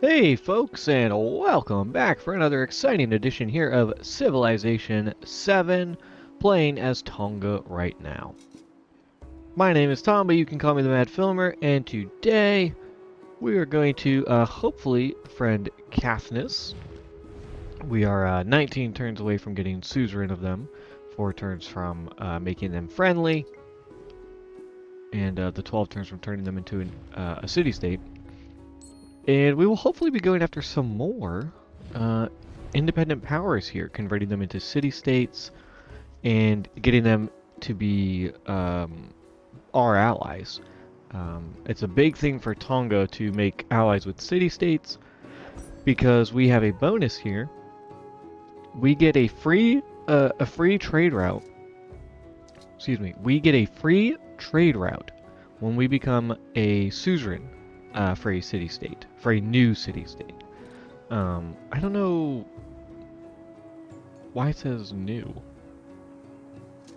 Hey folks, and welcome back for another exciting edition here of Civilization 7, playing as Tonga right now. My name is Tom, but you can call me the Mad Filmer, and today we are going to hopefully friend Cathnis. We are 19 turns away from getting suzerain of them, 4 turns from making them friendly, and the 12 turns from turning them into a city-state. And we will hopefully be going after some more independent powers here, converting them into city-states and getting them to be our allies. It's a big thing for Tonga to make allies with city-states because we have a bonus here. We get a free trade route. Excuse me. We get a free trade route when we become a suzerain for a city-state, for a new city-state. I don't know why it says new.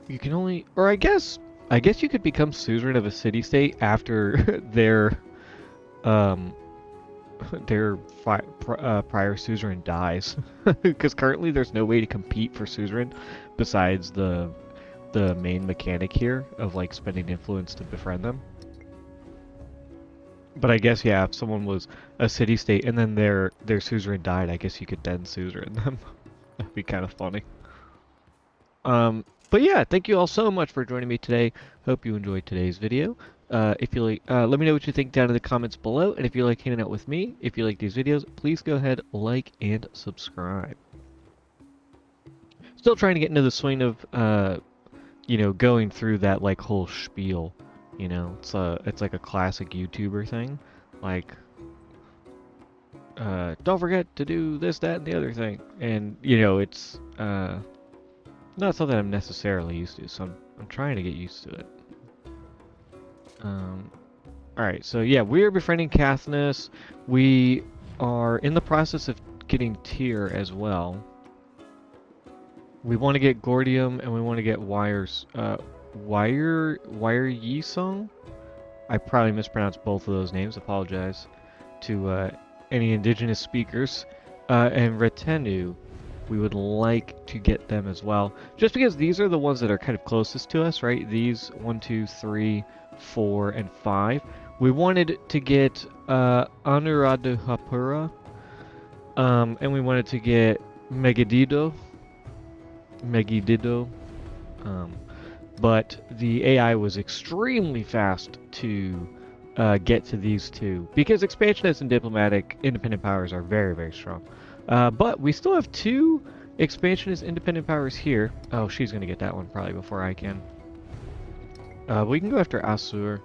You can only, or I guess you could become suzerain of a city-state after um, their prior suzerain dies, because currently there's no way to compete for suzerain besides the main mechanic here of like spending influence to befriend them. But I guess, yeah, if someone was a city-state and then their suzerain died, I guess you could then suzerain them. That'd be kind of funny. But yeah, thank you all so much for joining me today. Hope you enjoyed today's video. If you like, let me know what you think down in the comments below. And if you like hanging out with me, if you like these videos, please go ahead, like, and subscribe. Still trying to get into the swing of, you know, going through that, like, whole spiel. You know, it's like a classic YouTuber thing. Like, don't forget to do this, that, and the other thing. And, you know, it's, not something I'm necessarily used to, so I'm trying to get used to it. Alright, so yeah, we are befriending Cathnis. We are in the process of getting Tyr as well. We want to get Gordium and we want to get Wire Yisong? I probably mispronounced both of those names, apologize to any indigenous speakers. And Retenu, we would like to get them as well. Just because these are the ones that are kind of closest to us, right? These 1, 2, 3, 4, and 5. We wanted to get Anuradhapura, and we wanted to get Megiddo, but the AI was extremely fast to get to these two because expansionists and diplomatic independent powers are very, very strong. But we still have 2 expansionist independent powers here. Oh, she's going to get that one probably before I can. We can go after Asur.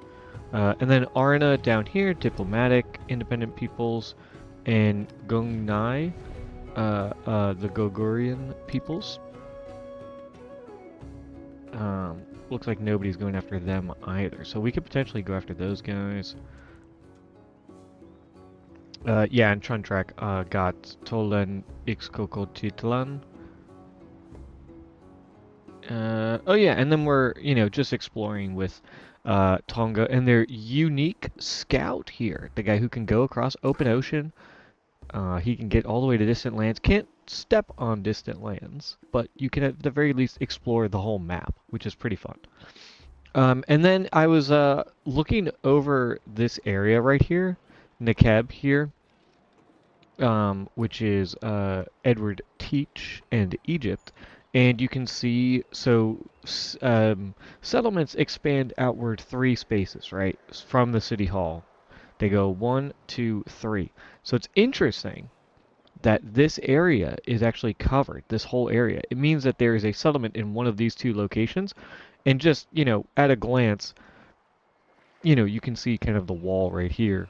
And then Arna down here, diplomatic independent peoples. And Gungnai, the Gogurian peoples. Looks like nobody's going after them either. So we could potentially go after those guys. Yeah, and Chuntrak got Tolen Ixkokotitlan. Oh yeah, and then we're, you know, just exploring with Tonga and their unique scout here. The guy who can go across open ocean. He can get all the way to distant lands. Can't step on distant lands, but you can at the very least explore the whole map, which is pretty fun. And then I was looking over this area right here, Nekeb here, which is Edward Teach and Egypt. And you can see, so settlements expand outward 3 spaces, right, from the city hall. They go 1, 2, 3. So it's interesting that this area is actually covered, this whole area. It means that there is a settlement in one of these 2 locations. And just, you know, at a glance, you know, you can see kind of the wall right here.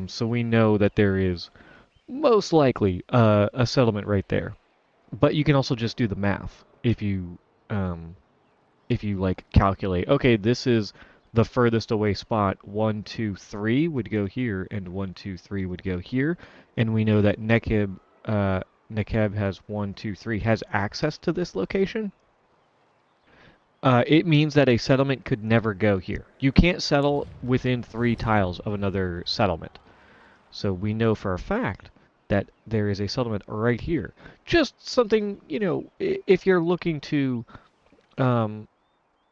So we know that there is most likely a settlement right there. But you can also just do the math if you like calculate. Okay, this is the furthest away spot. 1, 2, 3 would go here, and 1, 2, 3 would go here. And we know that Nekeb has 1, 2, 3 has access to this location. It means that a settlement could never go here. You can't settle within 3 tiles of another settlement. So we know for a fact that there is a settlement right here. Just something, you know, if you're looking to um,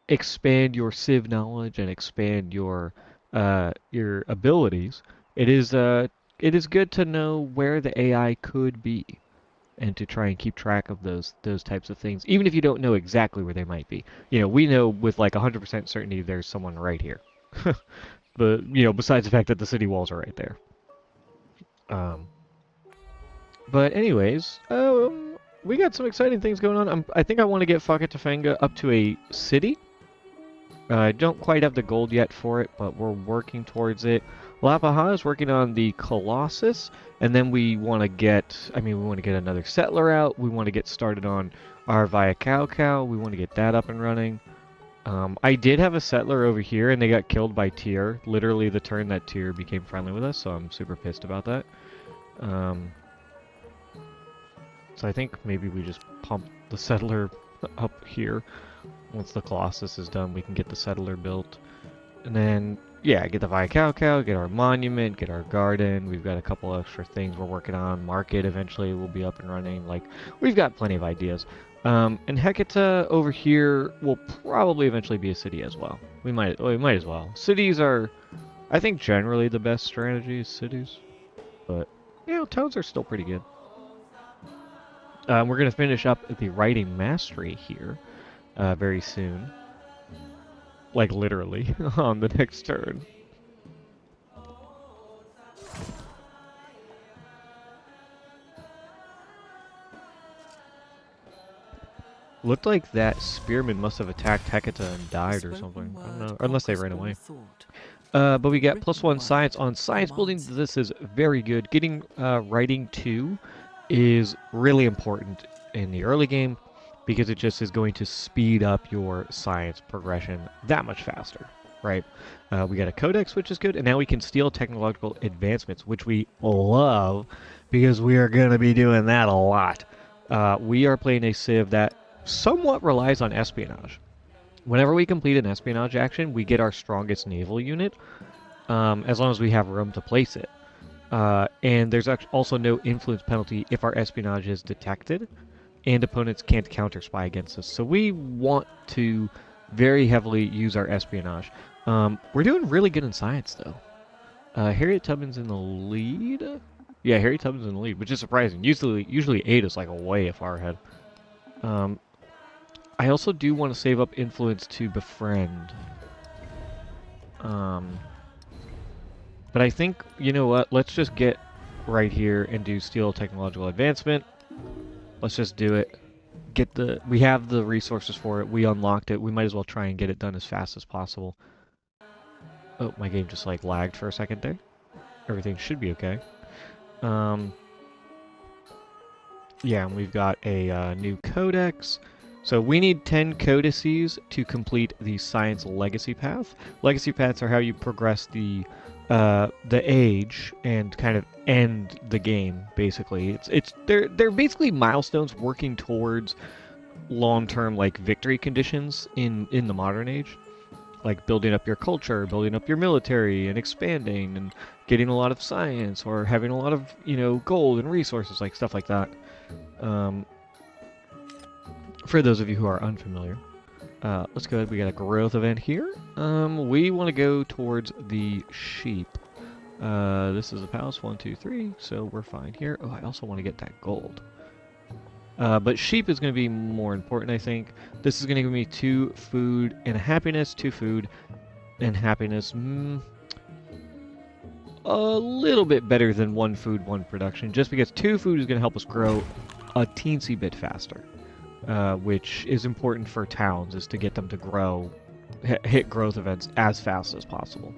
expand your Civ knowledge and expand your abilities, it is it is good to know where the AI could be and to try and keep track of those types of things, even if you don't know exactly where they might be. You know, we know with like 100% certainty there's someone right here. But you know, besides the fact that the city walls are right there. Um, but anyways, we got some exciting things going on. I think I want to get Fakatafanga up to a city. I don't quite have the gold yet for it, but we're working towards it. Lapaha is working on the Colossus, and then we want to get, we want to get another settler out. We want to get started on our Via Cow. We want to get that up and running. I did have a settler over here, and they got killed by Tyr. Literally the turn that Tyr became friendly with us, so I'm super pissed about that. So I think maybe we just pump the settler up here. Once the Colossus is done, we can get the settler built. And then, yeah, get the Via Cow, get our monument, get our garden. We've got a couple extra things we're working on. Market eventually will be up and running. Like, we've got plenty of ideas. And Hecata over here will probably eventually be a city as well. We might as well. Cities are, I think, generally the best strategy is cities. But, you know, towns are still pretty good. We're going to finish up the writing mastery here very soon. Like, literally, on the next turn. Looked like that spearman must have attacked Hecata and died or something. I don't know. Or unless they ran away. But we get +1 science on science building. This is very good. Getting writing 2 is really important in the early game because it just is going to speed up your science progression that much faster, right? We got a codex, which is good, and now we can steal technological advancements, which we love because we are going to be doing that a lot. We are playing a civ that somewhat relies on espionage. Whenever we complete an espionage action, we get our strongest naval unit, as long as we have room to place it. And there's also no influence penalty if our espionage is detected, and opponents can't counter-spy against us. So we want to very heavily use our espionage. We're doing really good in science, though. Harriet Tubman's in the lead. Yeah, Harriet Tubman's in the lead, which is surprising. Usually 8 is like way far ahead. I also do want to save up influence to befriend. But I think, you know what, let's just get right here and do steel technological advancement. Let's just do it. We have the resources for it. We unlocked it. We might as well try and get it done as fast as possible. Oh, my game just like lagged for a second there. Everything should be okay. Yeah, and we've got a new codex. So we need 10 codices to complete the science legacy path. Legacy paths are how you progress the age and kind of end the game. Basically, they're basically milestones working towards long-term like victory conditions in the modern age, like building up your culture, building up your military, and expanding, and getting a lot of science or having a lot of gold and resources, like stuff like that. For those of you who are unfamiliar, let's go ahead. We got a growth event here. We want to go towards the sheep. This is a palace, 1, 2, 3, so we're fine here. Oh, I also want to get that gold. But sheep is going to be more important, I think. This is going to give me 2 food and happiness, 2 food and happiness. A little bit better than 1 food, 1 production, just because 2 food is going to help us grow a teensy bit faster. Which is important for towns, is to get them to grow, hit growth events as fast as possible.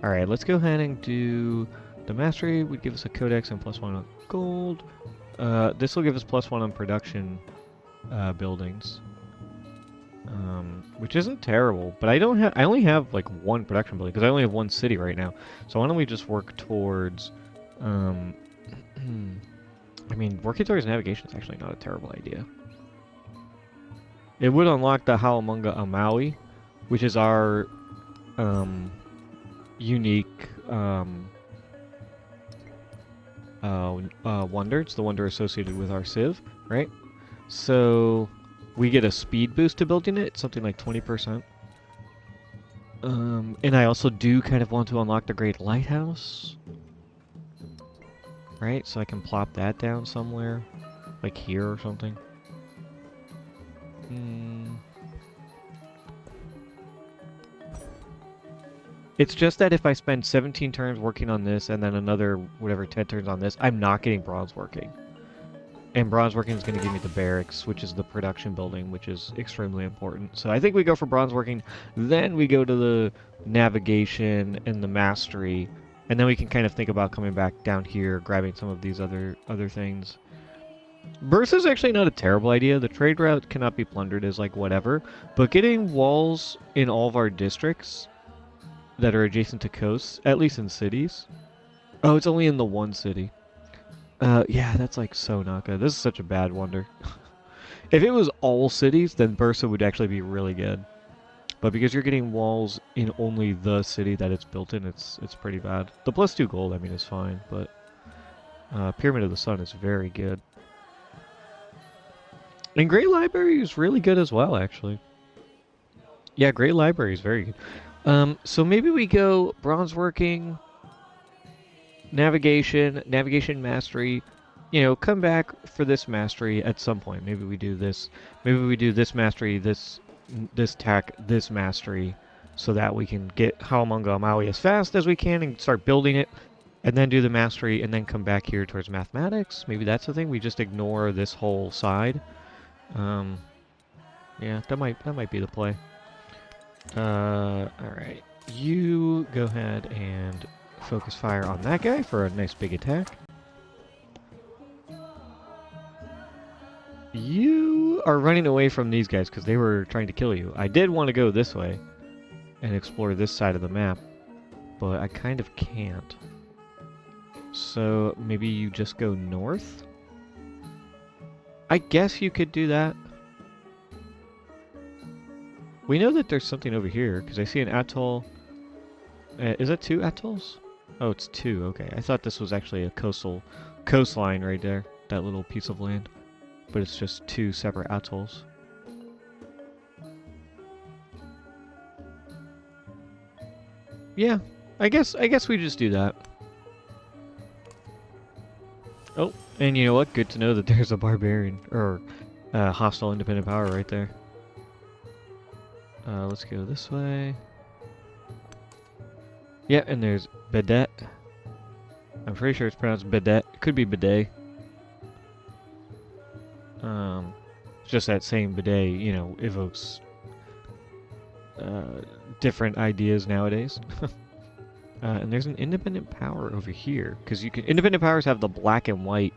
Alright, let's go ahead and do the mastery. Would give us a codex and +1 on gold. This will give us +1 on production buildings, which isn't terrible. But I only have like 1 production building because I only have 1 city right now. So why don't we just work towards? Working towards navigation is actually not a terrible idea. It would unlock the Halamunga Amaui, which is our unique wonder. It's the wonder associated with our civ, right? So we get a speed boost to building it, something like 20%. And I also do kind of want to unlock the Great Lighthouse, right? So I can plop that down somewhere, like here or something. It's just that if I spend 17 turns working on this and then another, whatever, 10 turns on this, I'm not getting bronze working. And bronze working is going to give me the barracks, which is the production building, which is extremely important. So I think we go for bronze working, then we go to the navigation and the mastery, and then we can kind of think about coming back down here, grabbing some of these other things. Burst is actually not a terrible idea. The trade route cannot be plundered as like whatever, but getting walls in all of our districts that are adjacent to coasts, at least in cities. Oh, it's only in the one city. Yeah, that's like so not good. This is such a bad wonder. If it was all cities, then Bursa would actually be really good. But because you're getting walls in only the city that it's built in, it's pretty bad. The +2 gold, I mean, is fine, but Pyramid of the Sun is very good. And Great Library is really good as well, actually. Yeah, Great Library is very good. So maybe we go bronze working, navigation mastery. You know, come back for this mastery at some point. Maybe we do this. Maybe we do this mastery, this tack, this mastery, so that we can get Haumanga Maui as fast as we can and start building it, and then do the mastery, and then come back here towards mathematics. Maybe that's the thing. We just ignore this whole side. Yeah, that might be the play. All right. You go ahead and focus fire on that guy for a nice big attack. You are running away from these guys because they were trying to kill you. I did want to go this way and explore this side of the map, but I kind of can't. So maybe you just go north? I guess you could do that. We know that there's something over here because I see an atoll. Is that 2 atolls? Oh, it's 2. Okay, I thought this was actually a coastline right there, that little piece of land. But it's just 2 separate atolls. Yeah, I guess we just do that. Oh, and you know what? Good to know that there's a barbarian or hostile independent power right there. Let's go this way. Yeah, and there's Bedet. I'm pretty sure it's pronounced Bedet. It could be Bidet. Just that same bidet, you know, evokes different ideas nowadays. And there's an independent power over here because you can. Independent powers have the black and white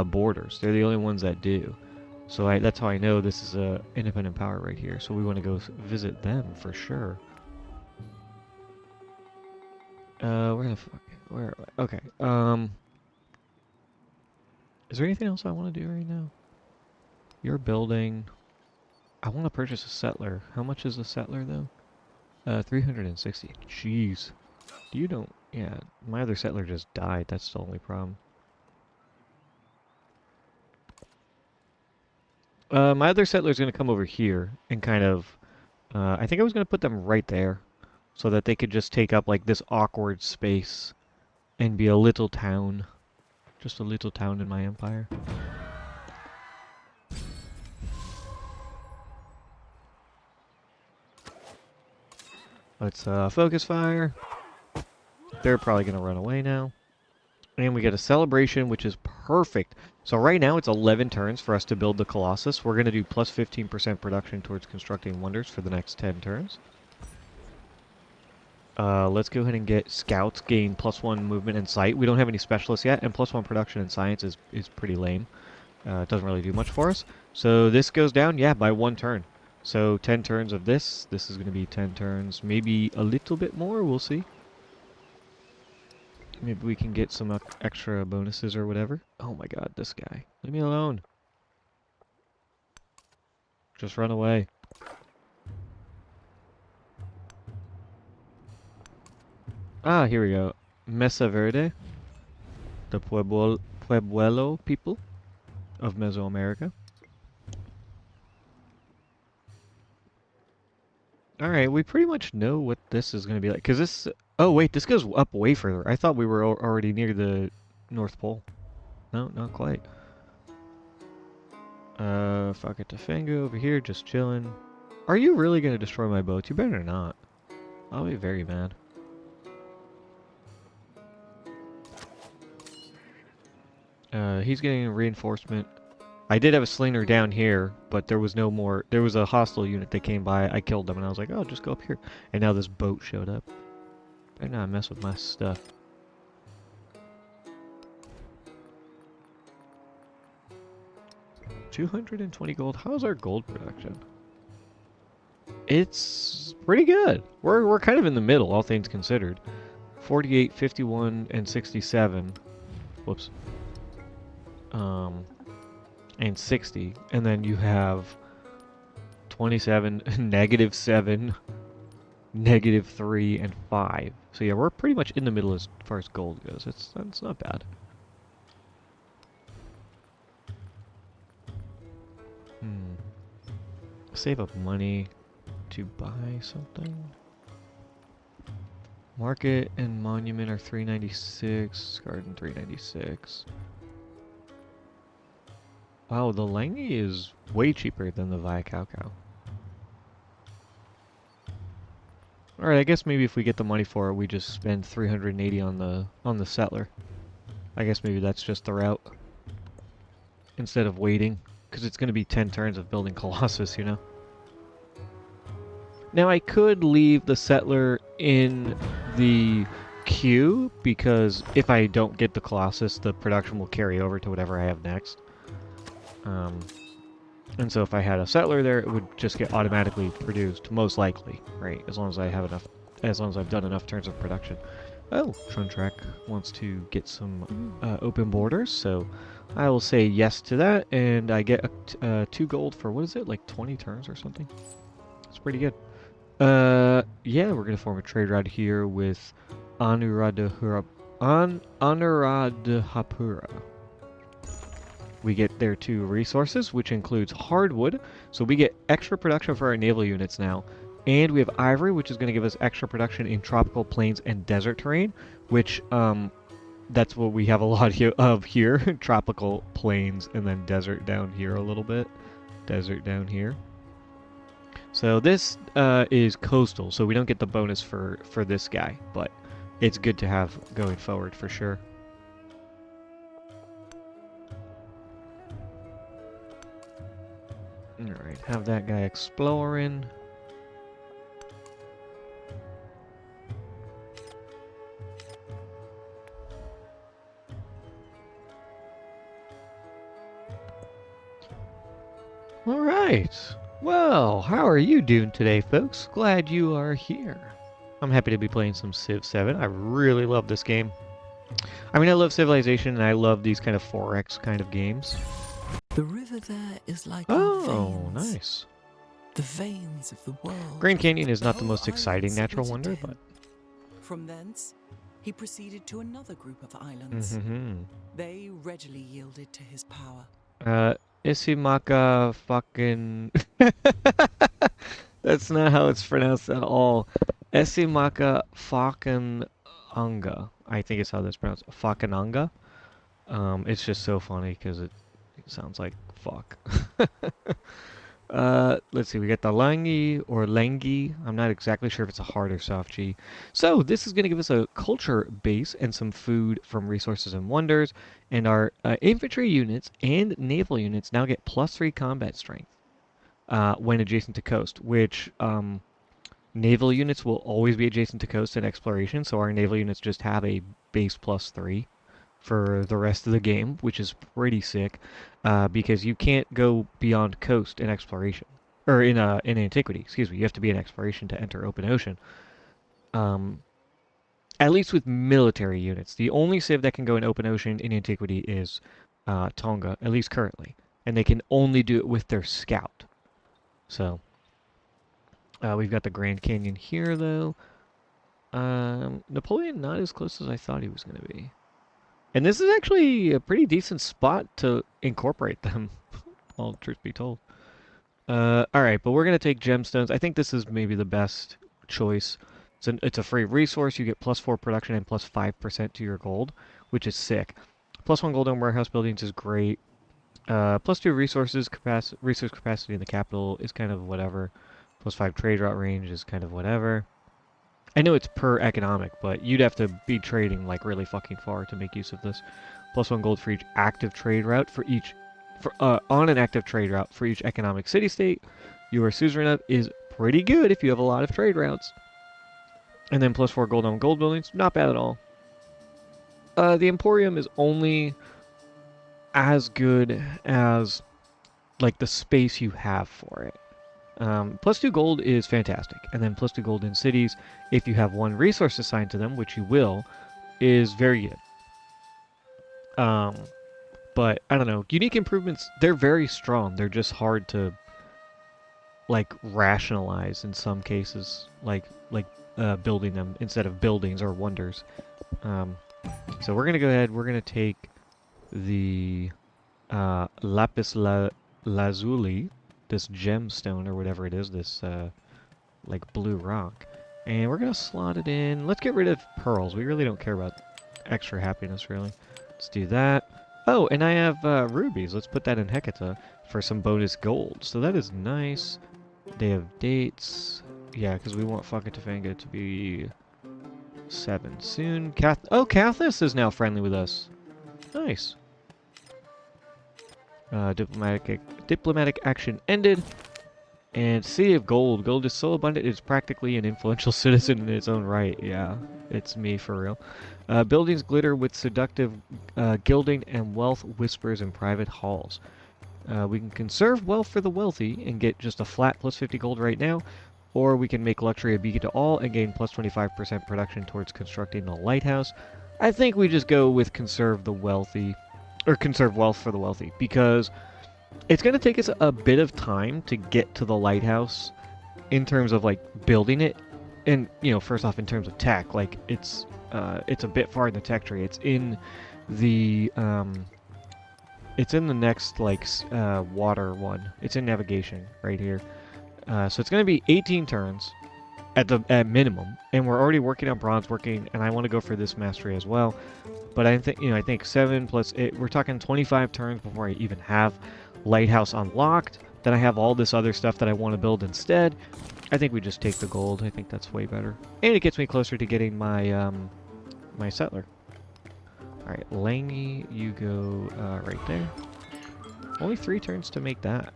borders. They're the only ones that do. So that's how I know this is a independent power right here. So we want to go visit them for sure. Where the fuck? Where? Okay. Is there anything else I want to do right now? You're building. I want to purchase a settler. How much is a settler though? 360. Jeez. You don't. Yeah, my other settler just died. That's the only problem. My other settler's gonna come over here and kind of. I think I was gonna put them right there, so that they could just take up like this awkward space, and be a little town, just a little town in my empire. Let's focus fire. They're probably going to run away now. And we get a celebration, which is perfect. So right now it's 11 turns for us to build the Colossus. We're going to do plus 15% production towards constructing wonders for the next 10 turns. Let's go ahead and get scouts, gain +1 movement and sight. We don't have any specialists yet, and +1 production and science is pretty lame. It doesn't really do much for us. So this goes down, yeah, by 1 turn. So 10 turns of this. This is going to be 10 turns, maybe a little bit more, we'll see. Maybe we can get some extra bonuses or whatever. Oh my god, this guy. Leave me alone. Just run away. Ah, here we go. Mesa Verde. the Pueblo people of Mesoamerica. Alright, we pretty much know what this is going to be like. Because this... Oh, wait, this goes up way further. I thought we were already near the North Pole. No, not quite. Fuck it, Tofanga over here, just chilling. Are you really going to destroy my boats? You better not. I'll be very mad. He's getting a reinforcement. I did have a slinger down here, but there was no more... There was a hostile unit that came by. I killed them, and I was like, oh, just go up here. And now this boat showed up. Better not mess with my stuff. $220 gold. How's our gold production? It's pretty good. We're kind of in the middle, all things considered. 48, 51, and 67. Whoops. And 60. And then you have 27, -7, -3, and 5. So yeah, we're pretty much in the middle as far as gold goes. That's not bad. Save up money to buy something. Market and monument are 396. Garden 396. Wow, the Langi is way cheaper than the Viacalcal. Alright, I guess maybe if we get the money for it, we just spend 380 on the settler. I guess maybe that's just the route. Instead of waiting. Because it's going to be 10 turns of building Colossus, you know? Now, I could leave the settler in the queue, because if I don't get the Colossus, the production will carry over to whatever I have next. And so if I had a settler there, it would just get automatically produced, most likely, right? As long as I have enough, as long as I've done enough turns of production. Oh, Truntrack wants to get some open borders, so I will say yes to that, and I get 2 gold for, what is it, like 20 turns or something? It's pretty good. Yeah, we're gonna form a trade route here with Anuradhapura. We get their 2 resources, which includes hardwood, so we get extra production for our naval units now. And we have ivory, which is going to give us extra production in tropical plains and desert terrain, which, that's what we have a lot of here. Tropical plains and then desert down here a little bit. Desert down here. So this is coastal, so we don't get the bonus for this guy, but it's good to have going forward for sure. Alright, have that guy exploring. Alright. Well, how are you doing today, folks? Glad you are here. I'm happy to be playing some Civ 7. I really love this game. I mean, I love Civilization, and I love these kind of 4X kind of games. The river there is like Oh, veins. nice. The veins of the world. Grand Canyon is not the most exciting natural wonder, but... From thence, he proceeded to another group of islands. They readily yielded to his power. Isimaka fucking... That's not how it's pronounced at all. Isimaka Fakananga. I think it's how that's pronounced. Fakananga. It's just so funny because it sounds like fuck. Let's see, we got the Langi or Langi. I'm not exactly sure if it's a hard or soft G. So this is going to give us a culture base and some food from resources and wonders. And our infantry units and naval units now get +3 combat strength when adjacent to coast, which naval units will always be adjacent to coast and exploration. So our naval units just have a base +3 for the rest of the game, which is pretty sick, because you can't go beyond coast in exploration, or in antiquity. Excuse me, you have to be in exploration to enter open ocean. At least with military units, the only civ that can go in open ocean in antiquity is Tonga, at least currently, and they can only do it with their scout. So we've got the Grand Canyon here, though. Napoleon not as close as I thought he was going to be. And this is actually a pretty decent spot to incorporate them, all truth be told. Alright, but we're going to take gemstones. I think this is maybe the best choice. It's a free resource. You get +4 production and +5% to your gold, which is sick. +1 gold on warehouse buildings is great. +2 resource capacity in the capital is kind of whatever. +5 trade route range is kind of whatever. I know it's per economic, but you'd have to be trading like really fucking far to make use of this. +1 gold for each active trade route on an active trade route for each economic city-state you are suzerain of is pretty good if you have a lot of trade routes. And then +4 gold on gold buildings, not bad at all. The Emporium is only as good as like the space you have for it. +2 gold is fantastic, and then +2 gold in cities, if you have 1 resource assigned to them, which you will, is very good. But I don't know, unique improvements, they're very strong. They're just hard to like rationalize in some cases, like building them instead of buildings or wonders. So we're gonna go ahead. We're gonna take the lapis lazuli, this gemstone or whatever it is, this like blue rock, and we're gonna slot it in. Let's get rid of pearls. We really don't care about extra happiness, really. Let's do that. Oh, and I have rubies. Let's put that in Hecata for some bonus gold. So that is nice. They have dates. Yeah, because we want fucking Tofanga to be 7 soon. Cathis is now friendly with us. Nice. Diplomatic action ended. And City of Gold. Gold is so abundant it's practically an influential citizen in its own right. Yeah, it's me for real. Buildings glitter with seductive gilding and wealth whispers in private halls. We can conserve wealth for the wealthy and get just a flat +50 gold right now, or we can make luxury a beacon to all and gain +25% production towards constructing a lighthouse. I think we just go with conserve the wealthy, or conserve wealth for the wealthy, because it's going to take us a bit of time to get to the lighthouse in terms of like building it, and first off in terms of tech, like it's a bit far in the tech tree. It's in the next like water one. It's in navigation right here. So it's going to be 18 turns at minimum, and we're already working on bronze working, and I want to go for this mastery as well. But I think 7 plus 8, we're talking 25 turns before I even have lighthouse unlocked. Then I have all this other stuff that I want to build instead. I think we just take the gold. I think that's way better, and it gets me closer to getting my my settler. All right, Langy, you go right there. Only 3 turns to make that.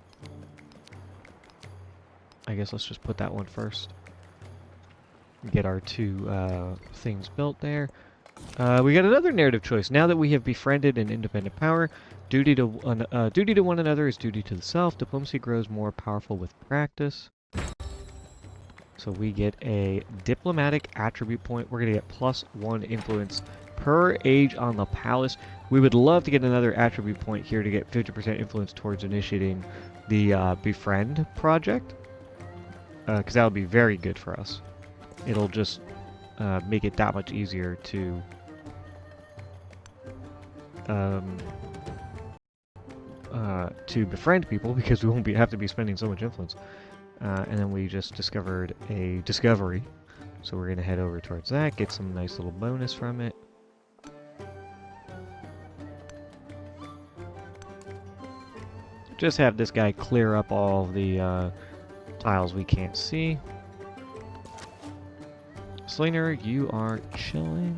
I guess let's just put that one first. Get our 2 things built there. We got another narrative choice. Now that we have befriended an independent power, duty to one another is duty to the self. Diplomacy grows more powerful with practice. So we get a diplomatic attribute point. We're going to get +1 influence per age on the palace. We would love to get another attribute point here to get 50% influence towards initiating the befriend project. Because that would be very good for us. It'll just make it that much easier to befriend people, because we won't have to be spending so much influence. And then we just discovered a discovery, so we're gonna head over towards that, get some nice little bonus from it. Just have this guy clear up all the tiles we can't see. Slinger, you are chilling.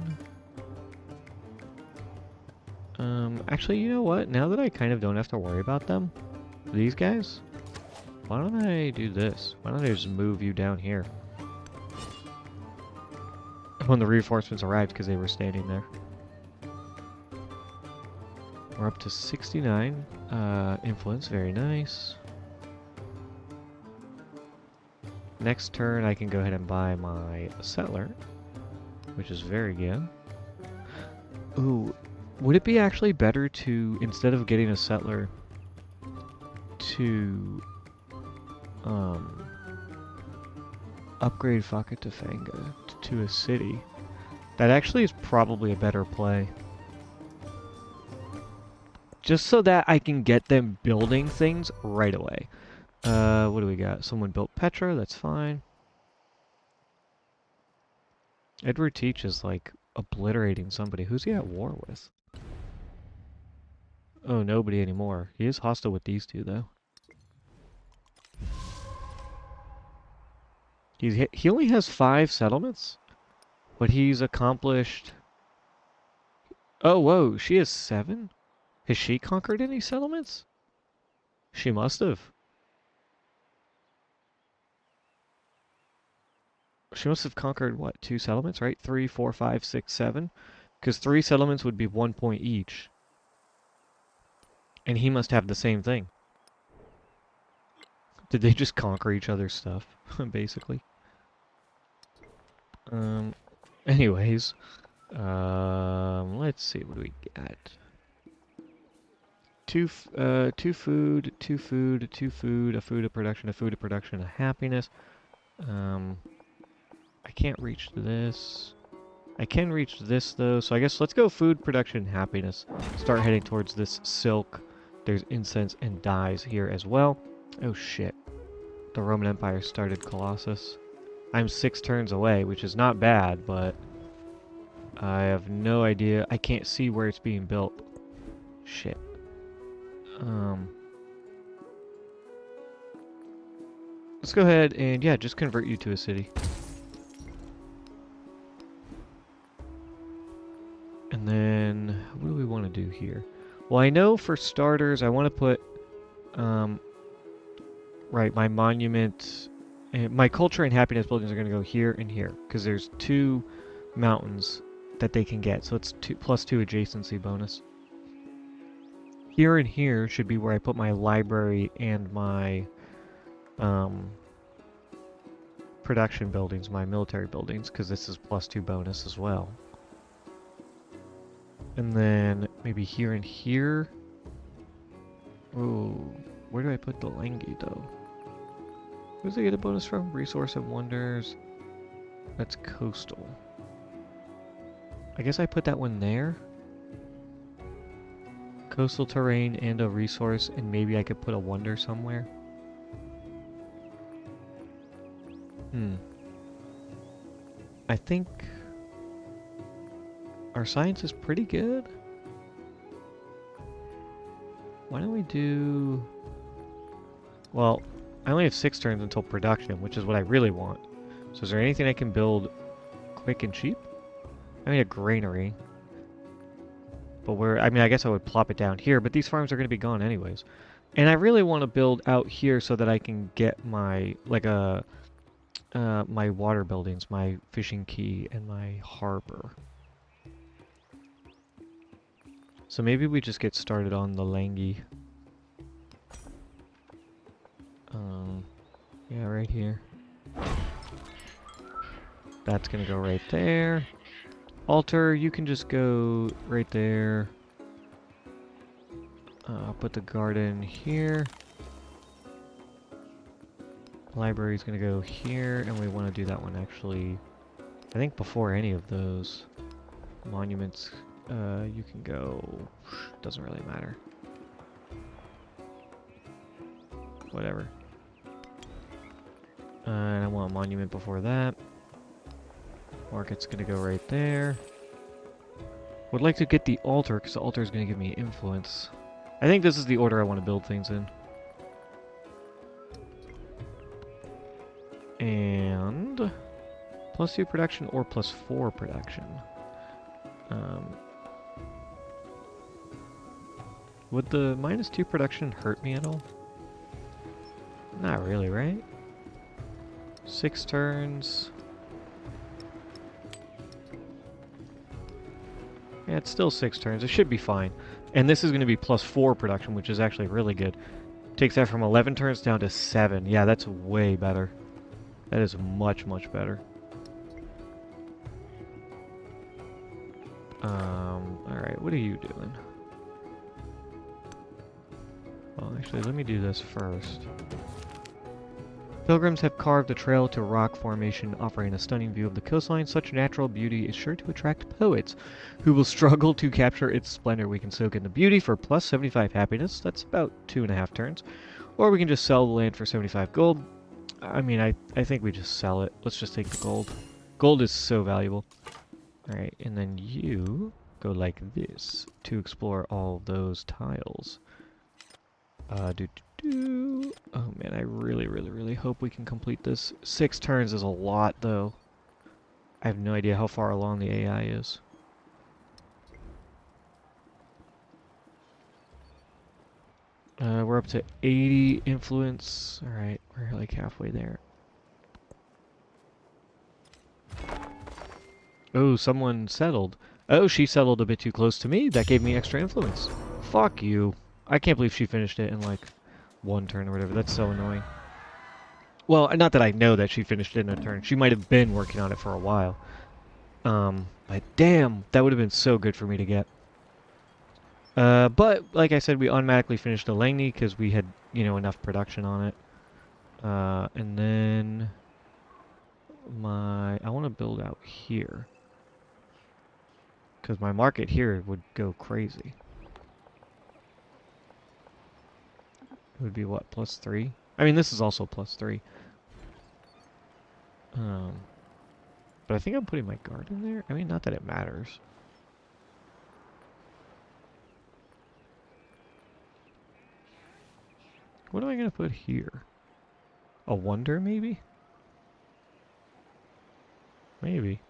Actually, you know what? Now that I kind of don't have to worry about them, these guys, why don't I do this? Why don't I just move you down here? When the reinforcements arrived, because they were standing there. We're up to 69 influence, very nice. Next turn, I can go ahead and buy my settler, which is very good. Ooh, would it be actually better to, instead of getting a settler, to upgrade Fakatafanga to a city? That actually is probably a better play. just so that I can get them building things right away. What do we got? Someone built Petra, that's fine. Edward Teach is like obliterating somebody. Who's he at war with? Oh, nobody anymore. He is hostile with these two, though. He only has 5 settlements, but he's accomplished... Oh, whoa, she has 7? Has she conquered any settlements? She must have. She must have conquered, what, 2 settlements, right? 3, 4, 5, 6, 7? Because 3 settlements would be 1 point each. And he must have the same thing. Did they just conquer each other's stuff, basically? Anyways. Let's see, what do we got? 2 food, 2 food, 2 food, a food of production, a happiness. I can't reach this. I can reach this, though, so I guess let's go food, production, happiness. Start heading towards this silk. There's incense and dyes here as well. Oh, shit. The Roman Empire started Colossus. I'm 6 turns away, which is not bad, but I have no idea. I can't see where it's being built. Shit. Let's go ahead and, yeah, just convert you to a city. And then, what do we want to do here? Well, I know for starters, I want to put, right, my monument, my culture and happiness buildings are going to go here and here, because there's 2 mountains that they can get, so it's +2 adjacency bonus. Here and here should be where I put my library and my production buildings, my military buildings, because this is +2 bonus as well. And then maybe here and here. Oh, where do I put the Lengi though? Who does it get a bonus from? Resource of Wonders. That's coastal. I guess I put that one there. Coastal terrain and a resource, and maybe I could put a wonder somewhere. I think our science is pretty good. Why don't we do... Well, I only have 6 turns until production, which is what I really want. So is there anything I can build quick and cheap? I mean, a granary. But where... I mean, I guess I would plop it down here, but these farms are going to be gone anyways. And I really want to build out here so that I can get my... like a... my water buildings, my fishing quay, and my harbor. So maybe we just get started on the Langi. Yeah, right here. That's gonna go right there. Altar, you can just go right there. Put the garden here. Library's gonna go here, and we want to do that one actually, I think before any of those. Monuments, you can go, doesn't really matter. Whatever. And I want a monument before that. Market's gonna go right there. Would like to get the altar, because the altar is gonna give me influence. I think this is the order I want to build things in. And +2 production or +4 production. Would the -2 production hurt me at all? Not really, right? 6 turns. Yeah, it's still 6 turns. It should be fine. And this is going to be +4 production, which is actually really good. Takes that from 11 turns down to 7. Yeah, that's way better. That is much, much better. Alright, what are you doing? Well, actually, let me do this first. Pilgrims have carved a trail to rock formation offering a stunning view of the coastline. Such natural beauty is sure to attract poets who will struggle to capture its splendor. We can soak in the beauty for plus 75 happiness. That's about 2.5 turns. Or we can just sell the land for 75 gold. I mean, I think we just sell it. Let's just take the gold. Gold is so valuable. Alright, and then you go like this to explore all those tiles. Oh man, I really hope we can complete this. 6 turns is a lot, though. I have no idea how far along the AI is. We're up to 80 influence. Alright, we're like halfway there. Oh, someone settled. Oh, she settled a bit too close to me. That gave me extra influence. Fuck you. I can't believe she finished it in like 1 turn or whatever. That's so annoying. Well, not that I know that she finished it in a turn. She might have been working on it for a while. But damn, that would have been so good for me to get. But, like I said, we automatically finished the Langney because we had, you know, enough production on it. And then I want to build out here. Because my market here would go crazy. It would be what, +3? I mean, this is also +3. But I think I'm putting my garden there. I mean, not that it matters. What am I going to put here? A wonder, maybe? Maybe.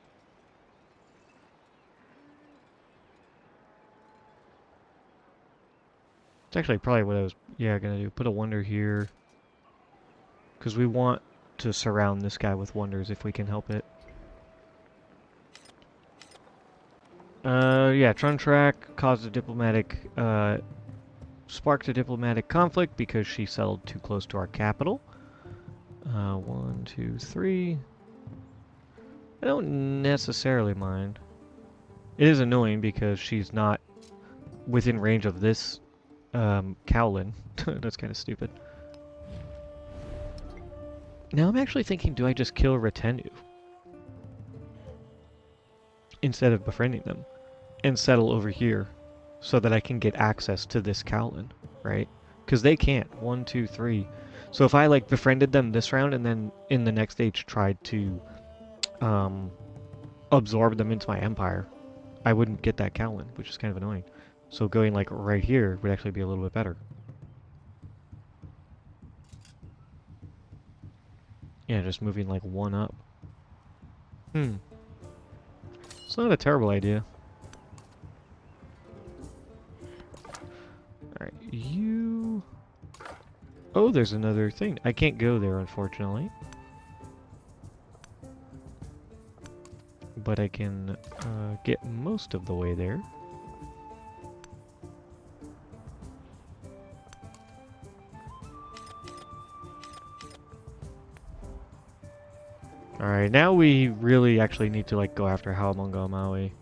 It's actually probably what I was, going to do. Put a wonder here. Because we want to surround this guy with wonders if we can help it. Yeah, Truntrack caused a diplomatic, sparked a diplomatic conflict because she settled too close to our capital. 1, 2, 3. I don't necessarily mind. It is annoying because she's not within range of this, Cowlin. That's kind of stupid. Now I'm actually thinking, do I just kill Retenu? Instead of befriending them. And settle over here. So that I can get access to this Cowlin, right? Because they can't. 1, 2, 3. So if I, like, befriended them this round and then in the next stage tried to, absorb them into my empire, I wouldn't get that Cowlin, which is kind of annoying. So going, like, right here would actually be a little bit better. Yeah, just moving, like, 1 up. It's not a terrible idea. Alright, you... Oh, there's another thing. I can't go there, unfortunately. But I can get most of the way there. Alright, now we really actually need to, like, go after Haumonga Maui.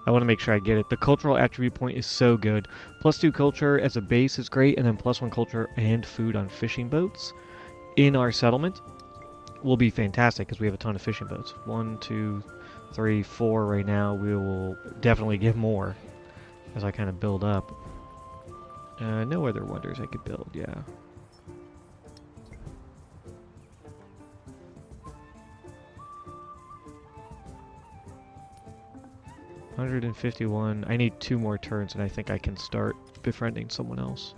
I want to make sure I get it. The cultural attribute point is so good. +2 culture as a base is great, and then +1 culture and food on fishing boats in our settlement will be fantastic because we have a ton of fishing boats. 1, 2, 3, 4 right now. We will definitely get more as I kind of build up. No other wonders I could build, yeah. $151. I need 2 more turns, and I think I can start befriending someone else.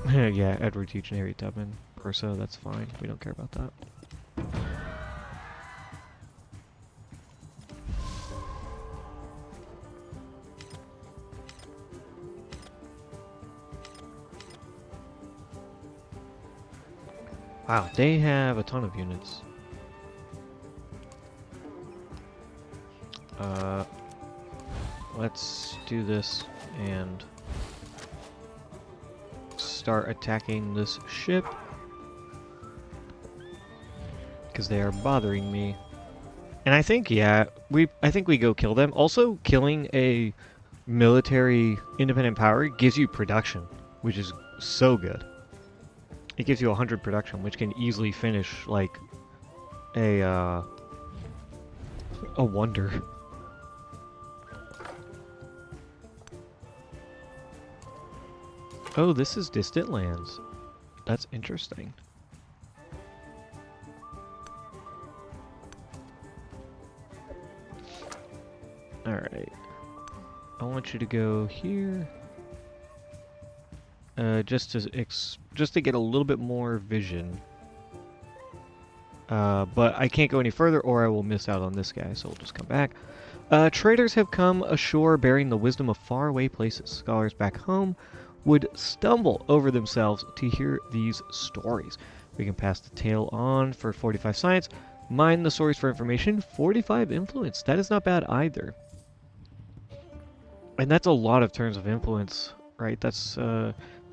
Yeah, Edward teaching Harry Tubman. Perso, that's fine. We don't care about that. Wow, they have a ton of units. Let's do this and start attacking this ship because they are bothering me. And I think, yeah, I think we go kill them. Also, killing a military independent power gives you production, which is so good. It gives you 100 production, which can easily finish like a wonder. Oh, this is distant lands. That's interesting. Alright. I want you to go here. Just to get a little bit more vision. But I can't go any further or I will miss out on this guy, so we'll just come back. Traders have come ashore bearing the wisdom of faraway places. Scholars back home would stumble over themselves to hear these stories. We can pass the tale on for 45 science. Mine the stories for information, 45 influence. That is not bad either. And that's a lot of turns of influence, right? That's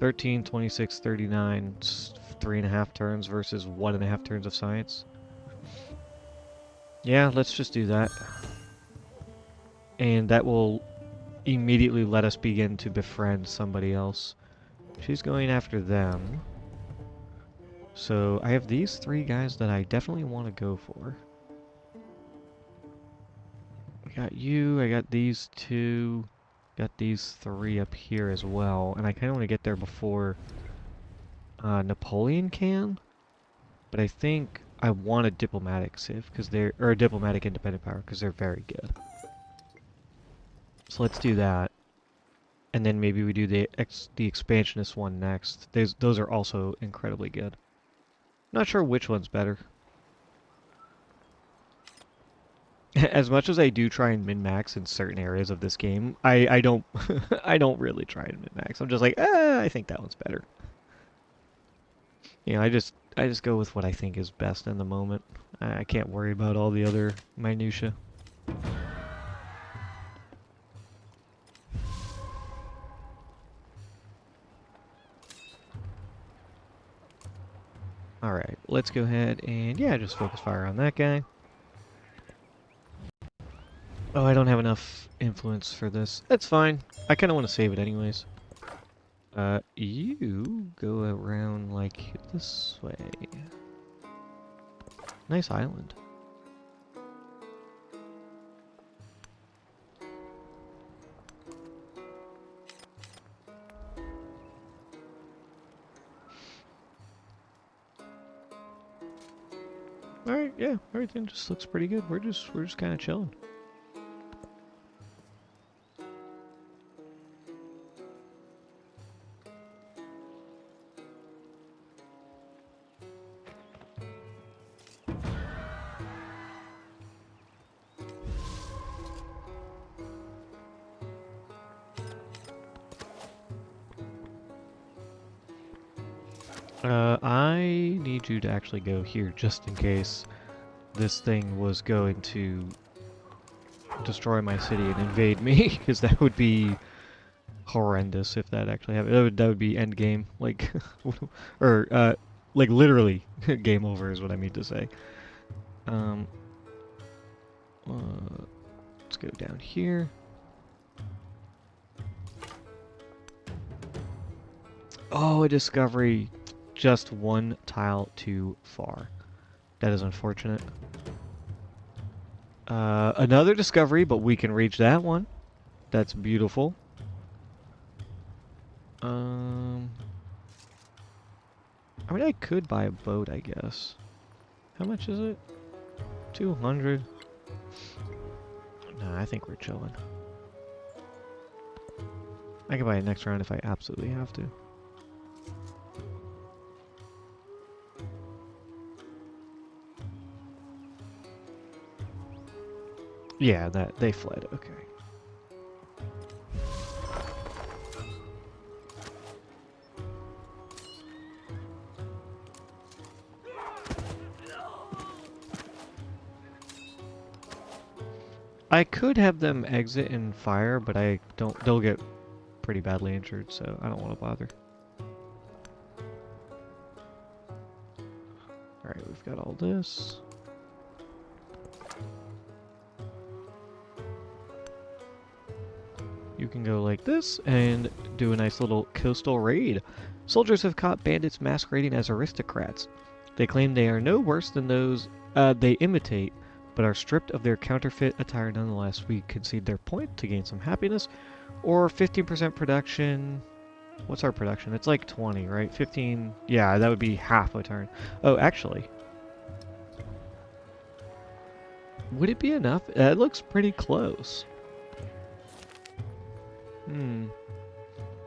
13, 26, 39, 3.5 turns versus 1.5 turns of science. Yeah, let's just do that. And that will immediately let us begin to befriend somebody else. She's going after them. So I have these 3 guys that I definitely want to go for. I got you, I got these 2, got these 3 up here as well. And I kind of want to get there before Napoleon can. But I think I want a diplomatic civ, because they're, or a diplomatic independent power, because they're very good. So let's do that. And then maybe we do the expansionist one next. Those are also incredibly good. Not sure which one's better. As much as I do try and min-max in certain areas of this game, I don't I don't really try and min-max. I'm just like, I think that one's better. You know, I just go with what I think is best in the moment. I can't worry about all the other minutia. Alright, let's go ahead and, yeah, just focus fire on that guy. Oh, I don't have enough influence for this. That's fine. I kind of want to save it anyways. You go around, like, this way. Nice island. Alright, yeah, everything just looks pretty good. We're just kind of chilling. I need you to actually go here just in case this thing was going to destroy my city and invade me, because that would be horrendous if that actually happened. That would be end game, like, or like literally game over is what I mean to say. Uh, let's go down here. Oh, a discovery, just 1 tile too far. That is unfortunate. Another discovery, but we can reach that one. That's beautiful. I mean, I could buy a boat, I guess. How much is it? 200. Nah, I think we're chilling. I can buy it next round if I absolutely have to. Yeah, that they fled. Okay. I could have them exit and fire, but I don't. They'll get pretty badly injured, so I don't want to bother. Alright, we've got all this. you can go like this and do a nice little coastal raid. Soldiers have caught bandits masquerading as aristocrats. They claim they are no worse than those they imitate, but are stripped of their counterfeit attire nonetheless. We concede their point to gain some happiness, or 15% production. What's our production? It's like 20, right? 15, yeah, that would be half a turn. Oh, actually, would it be enough? It looks pretty close.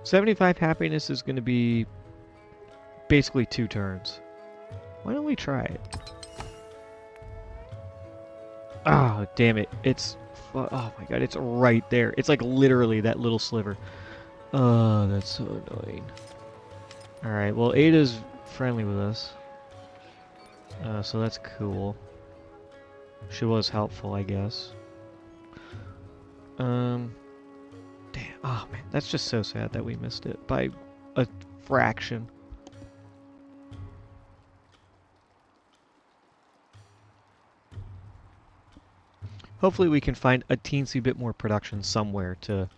75 happiness is going to be basically 2 turns. Why don't we try it? Oh, damn it. Oh my god, it's right there. It's like literally that little sliver. Oh, that's so annoying. Alright, well, Ada's friendly with us. So that's cool. She was helpful, I guess. Damn. Oh, man, that's just so sad that we missed it by a fraction. Hopefully we can find a teensy bit more production somewhere to,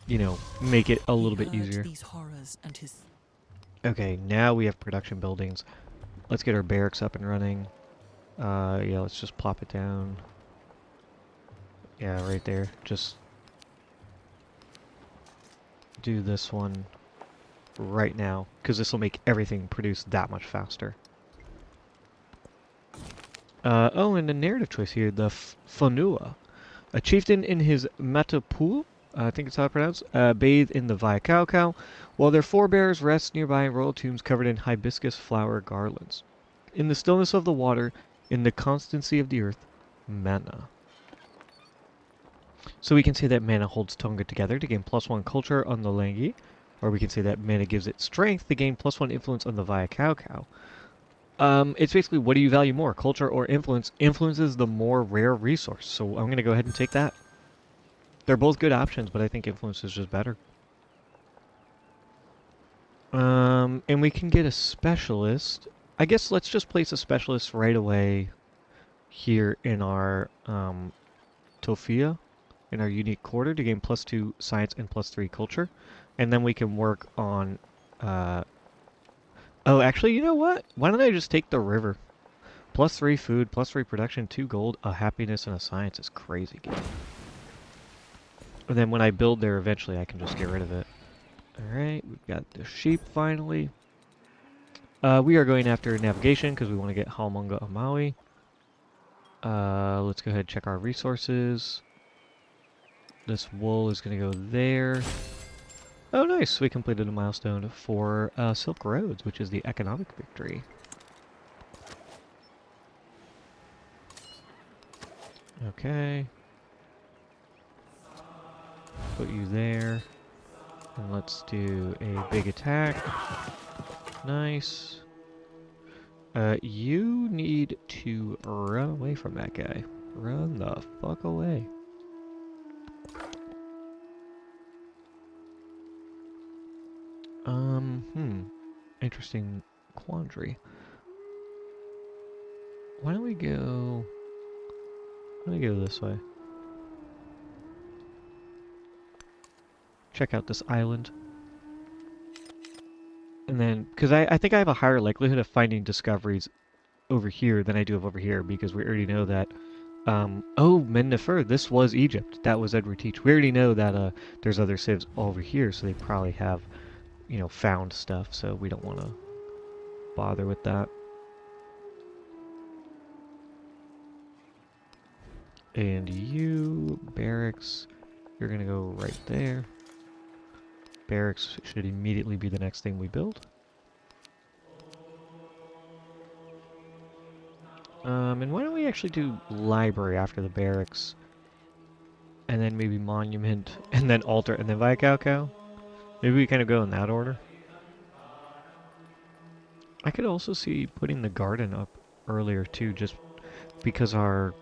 you know, make it a little bit easier. These horrors and his... Okay, now we have production buildings. Let's get our barracks up and running. Yeah, let's just plop it down. Yeah, right there. Just do this one right now, because this will make everything produce that much faster. Oh, and a narrative choice here, the Fonua. A chieftain in his Matapool, I think it's how it's pronounced, bathe in the Vaikaucau, while their forebears rest nearby in royal tombs covered in hibiscus flower garlands. In the stillness of the water, in the constancy of the earth, mana. So we can say that mana holds Tonga together to gain +1 culture on the Langi, or we can say that mana gives it strength to gain +1 influence on the Vaikaucau. It's basically, what do you value more, culture or influence? Influence is the more rare resource, so I'm going to go ahead and take that. They're both good options, but I think influence is just better. And we can get a specialist. I guess let's just place a specialist right away here in our Tofia, in our unique quarter, to gain +2 science and +3 culture. And then we can work on... Oh, actually, you know what? Why don't I just take the river? +3 food, +3 production, 2 gold, a happiness, and a science is crazy good. And then when I build there, eventually I can just get rid of it. Alright, we've got the sheep finally. We are going after navigation because we want to get Halmonga Amaui. Let's go ahead and check our resources. This wool is going to go there. Oh, nice! We completed a milestone for Silk Roads, which is the economic victory. Okay. Put you there. And let's do a big attack. Nice. You need to run away from that guy. Run the fuck away. Interesting quandary. Why don't we go this way? Check out this island. And then, because I think I have a higher likelihood of finding discoveries over here than I do of over here, because we already know that, oh, Men Nefer, this was Egypt. That was Edward Teach. We already know that, there's other civs over here, so they probably have, you know, found stuff, so we don't want to bother with that. And you, barracks, you're gonna go right there. Barracks should immediately be the next thing we build. And why don't we actually do library after the barracks? And then maybe monument, and then altar, and then Vaikaucau? Maybe we kind of go in that order. I could also see putting the garden up earlier too, just because our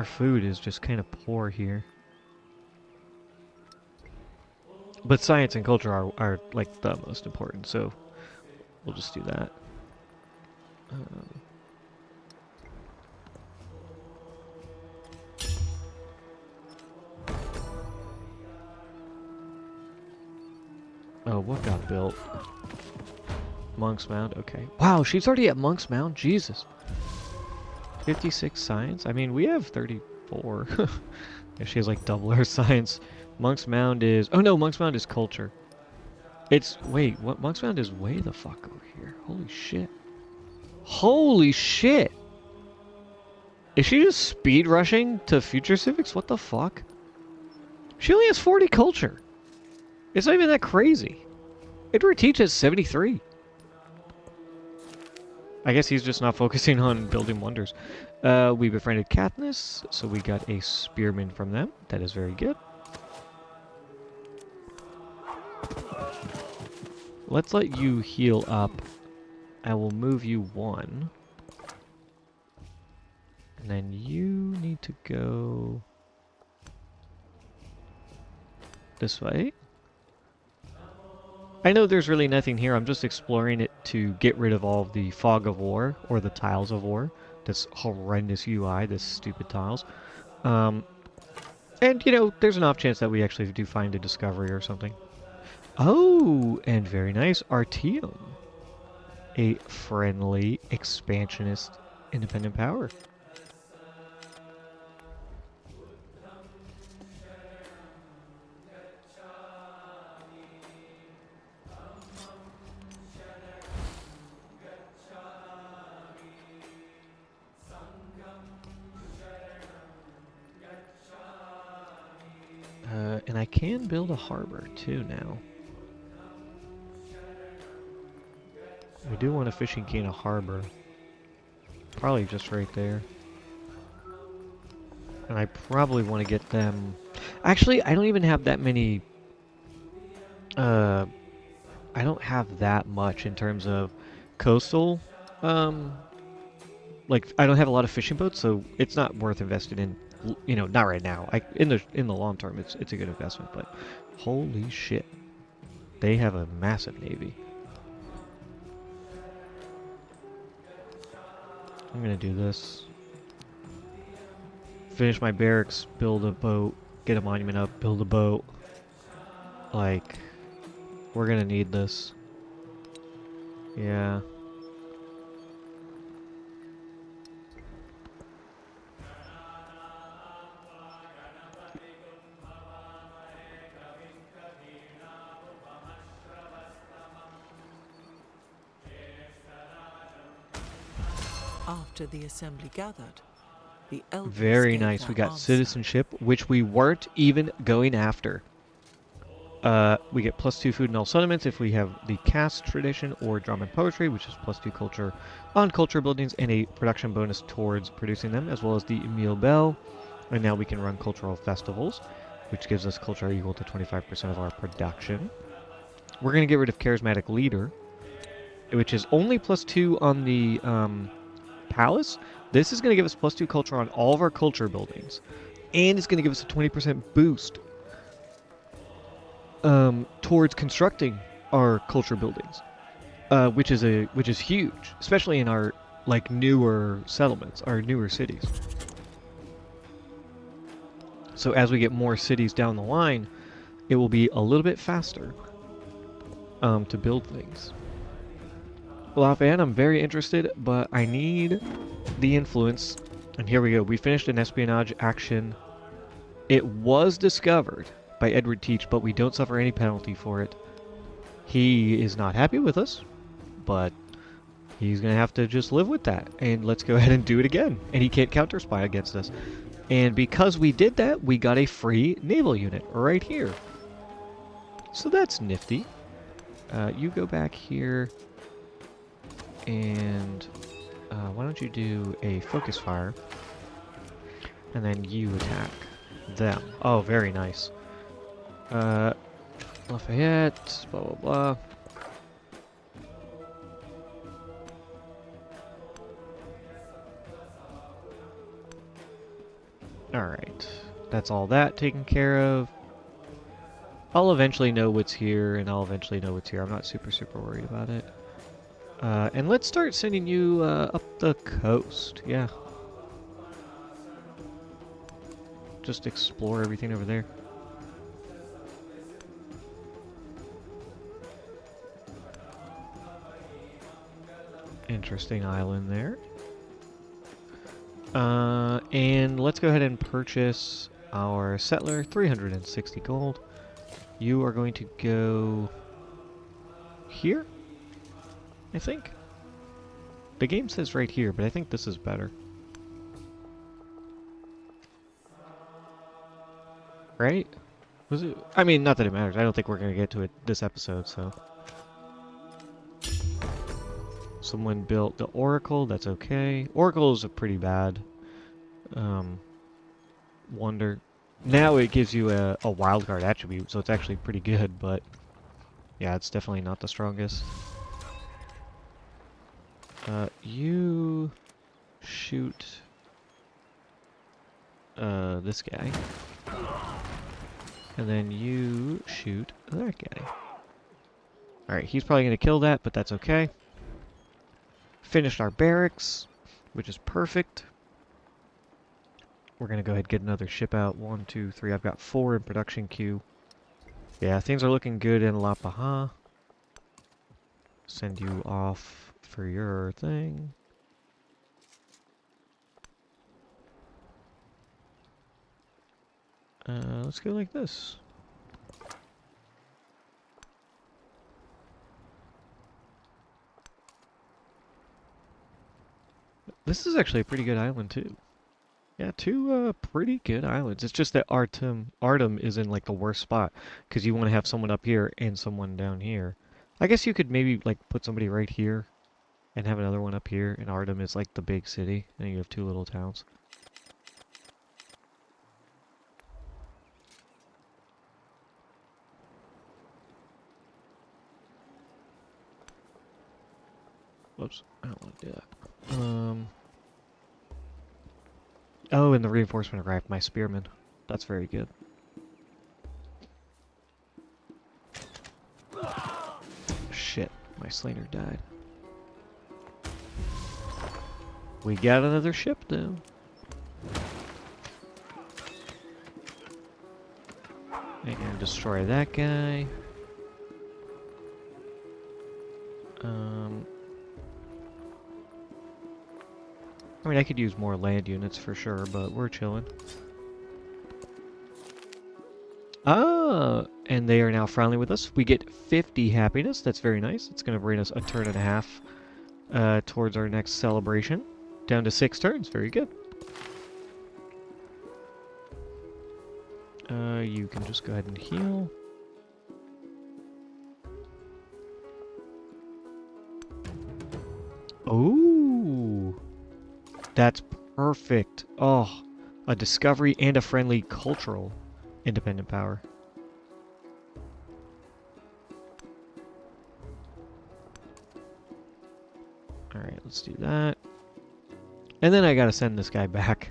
food is just kind of poor here. But science and culture are like the most important, so we'll just do that. what got built? Monk's Mound, okay. Wow, she's already at Monk's Mound? Jesus. 56 science? I mean, we have 34. Yeah, she has like double her science. Monk's Mound is... Oh no, Monk's Mound is culture. It's... Wait, what? Monk's Mound is way the fuck over here. Holy shit. Holy shit! Is she just speed rushing to future civics? What the fuck? She only has 40 culture. It's not even that crazy. Edward Teach has 73. I guess he's just not focusing on building wonders. We befriended Katniss, so we got a spearman from them. That is very good. Let's let you heal up. I will move you one. And then you need to go this way. I know there's really nothing here. I'm just exploring it to get rid of all of the fog of war, or the tiles of war. This horrendous UI, this stupid tiles. And, you know, there's an off chance that we actually do find a discovery or something. Oh, and very nice. Artium. A friendly, expansionist, independent power. And I can build a harbor too now. We do want a fishing key and a harbor. Probably just right there. And I probably want to get them... Actually, I don't even have that many... I don't have that much in terms of coastal... like, I don't have a lot of fishing boats, so it's not worth investing in. You know, not right now. In the long term, it's a good investment, but holy shit. They have a massive navy. I'm gonna do this. Finish my barracks, build a boat, get a monument up, build a boat. Like, we're gonna need this. Yeah. After the assembly gathered, the elders Very gave nice. their We got answer. citizenship, which we weren't even going after. We get +2 food in all settlements if we have the caste tradition or drum and poetry, which is +2 culture on culture buildings and a production bonus towards producing them, as well as the Emile Bell. And now we can run cultural festivals, which gives us culture equal to 25% of our production. We're going to get rid of charismatic leader, which is only +2 on the palace. This is going to give us +2 culture on all of our culture buildings, and it's going to give us a 20% boost towards constructing our culture buildings, which is huge, especially in our like newer settlements, our newer cities. So as we get more cities down the line, it will be a little bit faster to build things. Lafayette, I'm very interested, but I need the influence. And here we go. We finished an espionage action. It was discovered by Edward Teach, but we don't suffer any penalty for it. He is not happy with us, but he's going to have to just live with that. And let's go ahead and do it again. And he can't counter-spy against us. And because we did that, we got a free naval unit right here. So that's nifty. You go back here. And why don't you do a focus fire, and then you attack them. Oh, very nice. Lafayette, blah, blah, blah. Alright, that's all that taken care of. I'll eventually know what's here, and I'll eventually know what's here. I'm not super worried about it. And let's start sending you up the coast. Yeah. Just explore everything over there. interesting island there. And let's go ahead and purchase our settler, 360 gold. You are going to go here, I think. The game says right here, but I think this is better. Right? Was it? I mean, not that it matters. I don't think we're going to get to it this episode, so. Someone built the Oracle, that's okay. Oracle is a pretty bad wonder. Now it gives you a wildcard attribute, so it's actually pretty good, but yeah, it's definitely not the strongest. You shoot this guy. And then you shoot that guy. Alright, he's probably going to kill that, but that's okay. Finished our barracks, which is perfect. We're going to go ahead and get another ship out. 1, 2, 3. I've got 4 in production queue. Yeah, things are looking good in La Paja. Send you off for your thing. Let's go like this. This is actually a pretty good island too. Yeah, two pretty good islands. It's just that Artem is in like the worst spot because you want to have someone up here and someone down here. I guess you could maybe like put somebody right here and have another one up here, and Artem is like the big city, and you have 2 little towns. Whoops, I don't want to do that. Oh, and the reinforcement arrived. My spearmen. That's very good. Shit, my slainer died. We got another ship though. And destroy that guy. I mean, I could use more land units for sure, but we're chilling. Ah, and they are now friendly with us. We get 50 happiness. That's very nice. It's going to bring us a turn and a half towards our next celebration. Down to 6 turns. Very good. You can just go ahead and heal. Ooh, that's perfect. Oh, a discovery and a friendly cultural independent power. Alright, let's do that. And then I gotta send this guy back.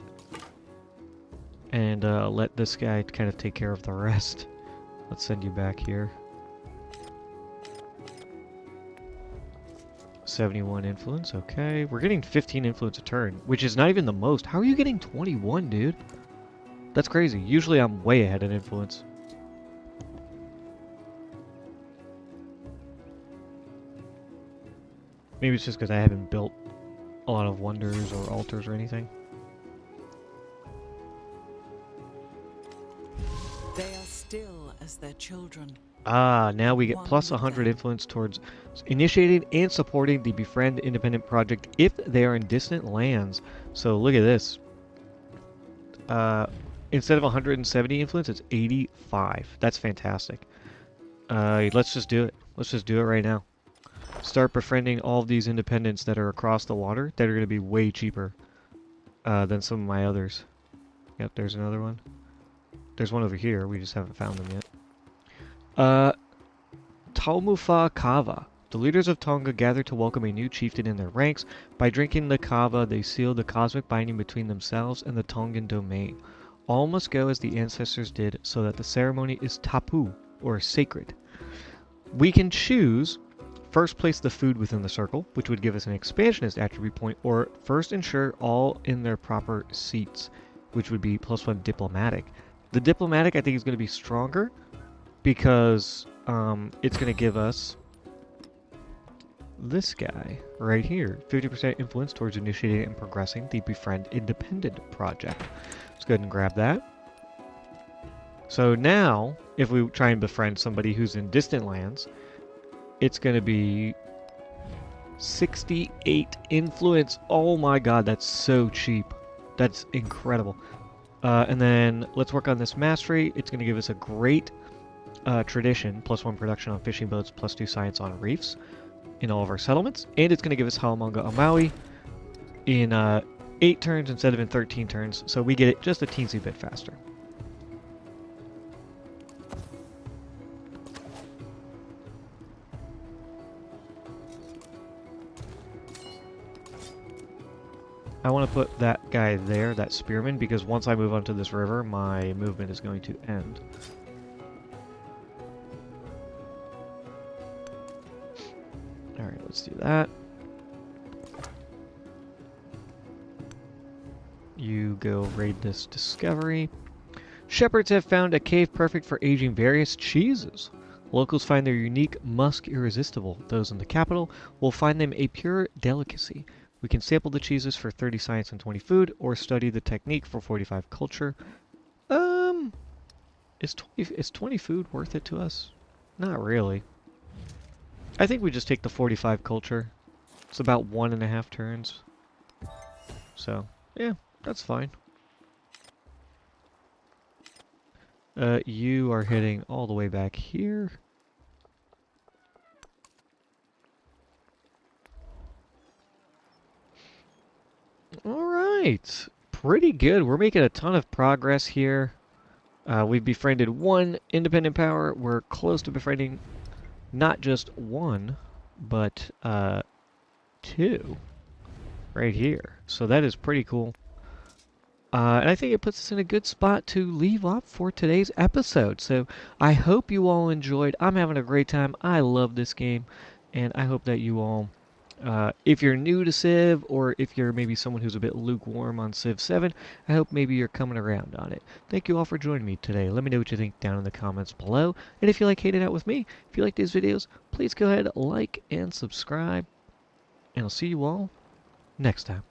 And let this guy kind of take care of the rest. Let's send you back here. 71 influence, okay. We're getting 15 influence a turn, which is not even the most. How are you getting 21, dude? That's crazy. Usually I'm way ahead in influence. Maybe it's just because I haven't built a lot of wonders or altars or anything. They are still as their children. Ah, now we get plus 100 influence towards initiating and supporting the Befriend Independent Project if they are in distant lands. So look at this. Instead of 170 influence, it's 85. That's fantastic. Let's just do it. Let's just do it right now. Start befriending all of these independents that are across the water that are going to be way cheaper than some of my others. Yep, there's another one. There's one over here. We just haven't found them yet. Taumufa Kava. The leaders of Tonga gather to welcome a new chieftain in their ranks. By drinking the kava, they seal the cosmic binding between themselves and the Tongan domain. All must go as the ancestors did, so that the ceremony is tapu, or sacred. We can choose first place the food within the circle, which would give us an expansionist attribute point, or first ensure all in their proper seats, which would be +1 diplomatic. The diplomatic I think is going to be stronger because it's going to give us this guy right here. 50% influence towards initiating and progressing the Befriend Independent project. Let's go ahead and grab that. So now, if we try and befriend somebody who's in distant lands, it's going to be 68 influence. Oh my god, that's so cheap. That's incredible. And then let's work on this mastery. It's going to give us a great tradition, +1 production on fishing boats, +2 science on reefs in all of our settlements. And it's going to give us Haumanga on Maui in 8 turns instead of in 13 turns. So we get it just a teensy bit faster. I want to put that guy there, that spearman, because once I move onto this river, my movement is going to end. Alright, let's do that. You go raid this discovery. Shepherds have found a cave perfect for aging various cheeses. Locals find their unique musk irresistible. Those in the capital will find them a pure delicacy. We can sample the cheeses for 30 science and 20 food, or study the technique for 45 culture. Is 20 food worth it to us? Not really. I think we just take the 45 culture. It's about 1.5 turns. So, yeah, that's fine. You are heading all the way back here. Alright, pretty good. We're making a ton of progress here. We've befriended 1 independent power. We're close to befriending not just 1, but 2 right here. So that is pretty cool. And I think it puts us in a good spot to leave off for today's episode. So I hope you all enjoyed. I'm having a great time. I love this game. And I hope that you all, if you're new to Civ, or if you're maybe someone who's a bit lukewarm on Civ 7, I hope maybe you're coming around on it. Thank you all for joining me today. Let me know what you think down in the comments below. And if you like hanging out with me, if you like these videos, please go ahead, like and subscribe. And I'll see you all next time.